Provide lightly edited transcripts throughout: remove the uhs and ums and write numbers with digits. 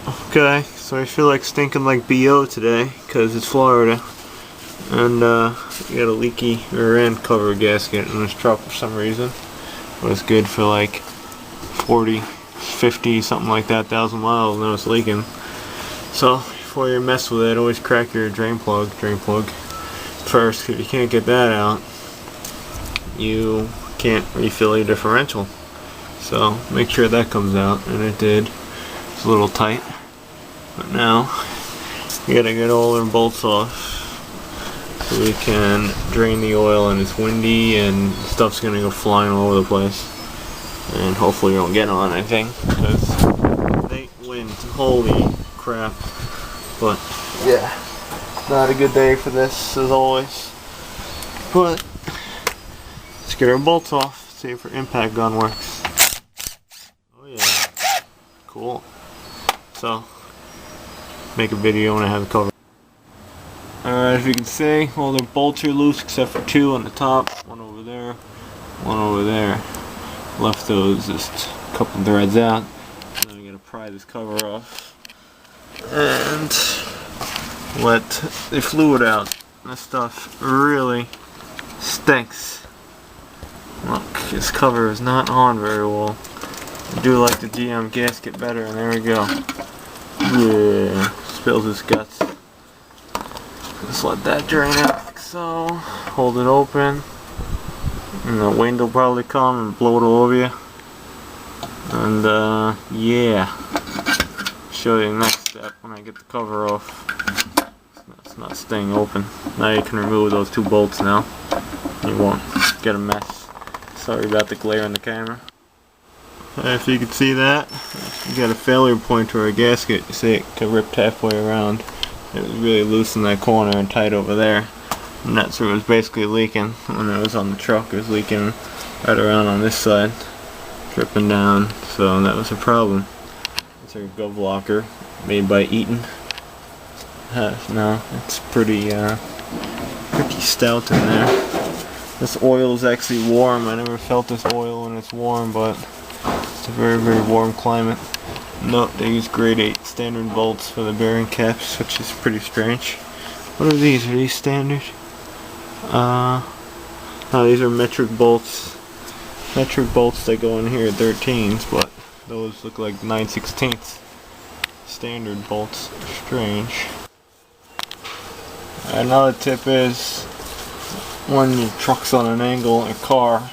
Okay, so I feel like stinking like BO today because it's Florida, and you got a leaky rear end cover gasket in this truck for some reason. It was good for like 40, 50, something like that, 1,000 miles, and now it's leaking. So before you mess with it, always crack your drain plug first. If you can't get that out, you can't refill your differential. So make sure that comes out, and it did. It's a little tight. But now, you gotta get all their bolts off so we can drain the oil, and it's windy and stuff's gonna go flying all over the place. And hopefully you don't get on anything, because they wind. Holy crap. But, yeah, not a good day for this, as always. But, let's get our bolts off, see if our impact gun works. Oh yeah, cool. So, make a video when I have it covered. Alright, if you can see, all the bolts are loose except for two on the top. One over there, one over there. Left those just a couple threads out. Now I'm gonna pry this cover off and let the fluid out. This stuff really stinks. Look, this cover is not on very well. I do like the GM gasket better, and there we go. Yeah, spills his guts. Just let that drain out like so. Hold it open. And the wind will probably come and blow it all over you. And yeah. Show you the next step when I get the cover off. It's not staying open. Now you can remove those two bolts now. You won't get a mess. Sorry about the glare on the camera. If you can see that, you got a failure point to our gasket. You see it ripped halfway around. It was really loose in that corner and tight over there. And that's where it was basically leaking. When it was on the truck, it was leaking right around on this side, dripping down. So that was a problem. It's a gov locker made by Eaton. No, it's pretty stout in there. This oil is actually warm. I never felt this oil when it's warm, but it's a very, very warm climate. Note they use grade 8 standard bolts for the bearing caps, which is pretty strange. What are these? Are these standard? No, these are metric bolts. Metric bolts that go in here, 13s, but those look like 9/16 standard bolts. Strange. Another tip is, when your truck's on an angle in a car,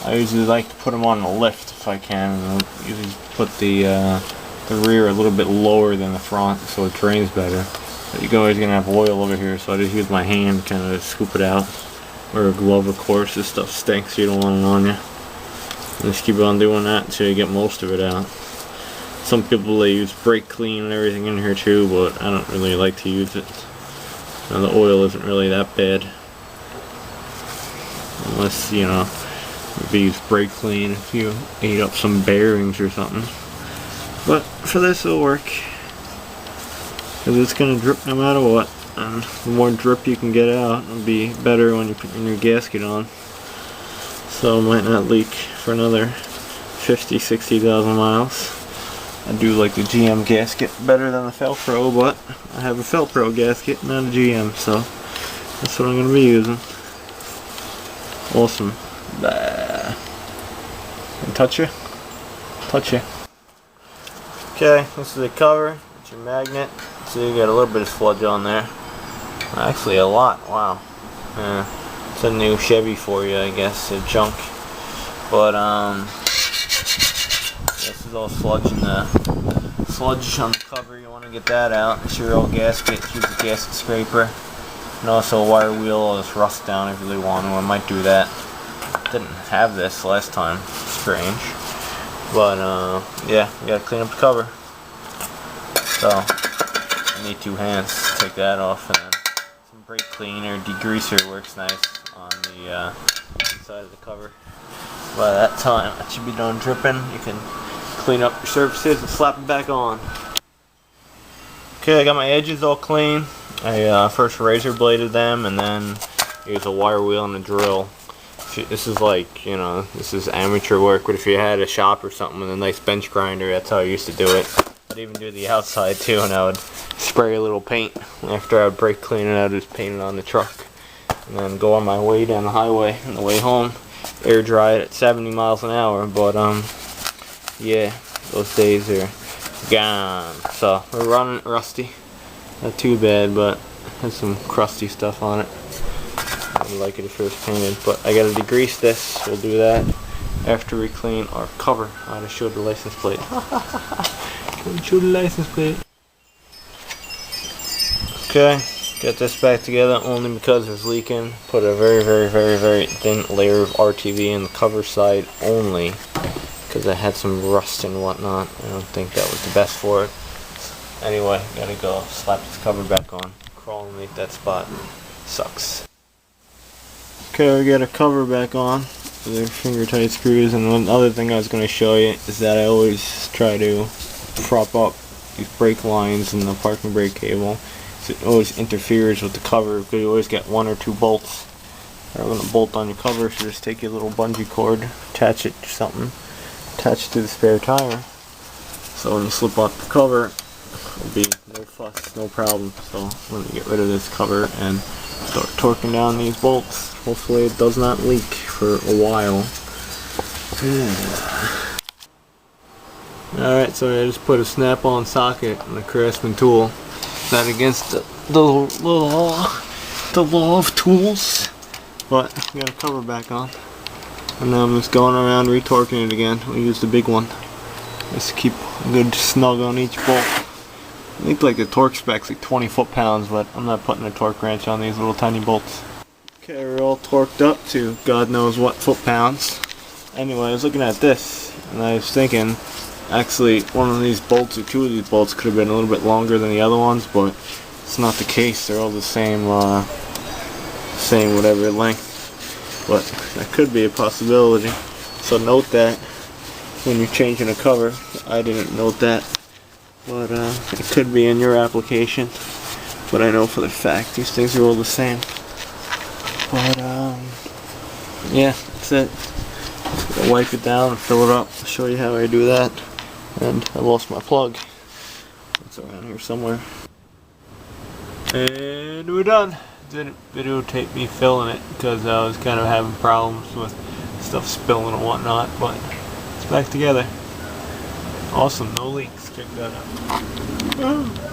I usually like to put them on the lift if I can. And I usually put the rear a little bit lower than the front so it drains better. But you're always gonna have oil over here, so I just use my hand kind of to scoop it out. Or a glove, of course. This stuff stinks, so you don't want it on you. And just keep on doing that until you get most of it out. Some people, they use brake clean and everything in here too, but I don't really like to use it. And the oil isn't really that bad. Unless, you know, maybe use brake clean if you ate up some bearings or something. But for this it'll work. Because it's going to drip no matter what. And the more drip you can get out, it'll be better when you put your new gasket on. So it might not leak for another 50, 60,000 miles. I do like the GM gasket better than the Felpro, but I have a Felpro gasket, not a GM, so that's what I'm going to be using. Awesome. Bah. And touch you? Touch you. Okay, this is the cover. It's your magnet. So you got a little bit of sludge on there. Actually a lot, wow. Yeah, it's a new Chevy for you, I guess, a junk. But this is all sludge in the sludge on the cover. You want to get that out. It's your old gasket. Use a gasket scraper. And also a wire wheel or just rust down if you really want to. I might do that. Didn't have this last time. Strange. But yeah, you gotta clean up the cover. So I need 2 hands to take that off, and then some brake cleaner, degreaser works nice on the inside of the cover. By that time, it should be done dripping. You can clean up your surfaces and slap them back on. Okay, I got my edges all clean. I first razor bladed them and then used a wire wheel and a drill. This is like, you know, this is amateur work, but if you had a shop or something with a nice bench grinder, that's how I used to do it. I'd even do the outside too, and I would spray a little paint after I would brake clean it. I'd just paint it on the truck, and then go on my way down the highway on the way home, air dry it at 70 miles an hour. But yeah, those days are gone. So we're running it rusty, not too bad, but has some crusty stuff on it. I would like it if it was painted, but I gotta degrease this. We'll do that after we clean our cover. I gotta show the license plate. Show the license plate. Okay, get this back together only because it's leaking. Put a very thin layer of RTV in the cover side only because I had some rust and whatnot. I don't think that was the best for it. Anyway, gotta go slap this cover back on. Crawl underneath that spot. Sucks. Okay, we got a cover back on. They're finger tight screws, and one other thing I was going to show you is that I always try to prop up these brake lines and the parking brake cable, so it always interferes with the cover because you always get one or two bolts that are going to bolt on your cover. So just take your little bungee cord, attach it to something, attach it to the spare tire, so when you slip off the cover it'll be no fuss, no problem. So let me get rid of this cover and start torquing down these bolts. Hopefully it does not leak for a while. Alright, so I just put a snap-on socket on the Craftsman tool. Not against the law of tools, but I got a cover back on. And now I'm just going around retorquing it again. We'll use the big one. Just keep a good snug on each bolt. I think like the torque spec's like 20 foot-pounds, but I'm not putting a torque wrench on these little tiny bolts. Okay, we're all torqued up to God knows what foot-pounds. Anyway, I was looking at this, and I was thinking, actually, one of these bolts or two of these bolts could have been a little bit longer than the other ones, but it's not the case. They're all the same whatever length. But that could be a possibility. So note that when you're changing a cover. I didn't note that. But it could be in your application. But I know for the fact these things are all the same. But yeah, that's it. I'll wipe it down and fill it up. I'll show you how I do that. And I lost my plug. It's around here somewhere. And we're done. Didn't videotape me filling it because I was kind of having problems with stuff spilling and whatnot, but it's back together. Awesome, no leaks. Check that out.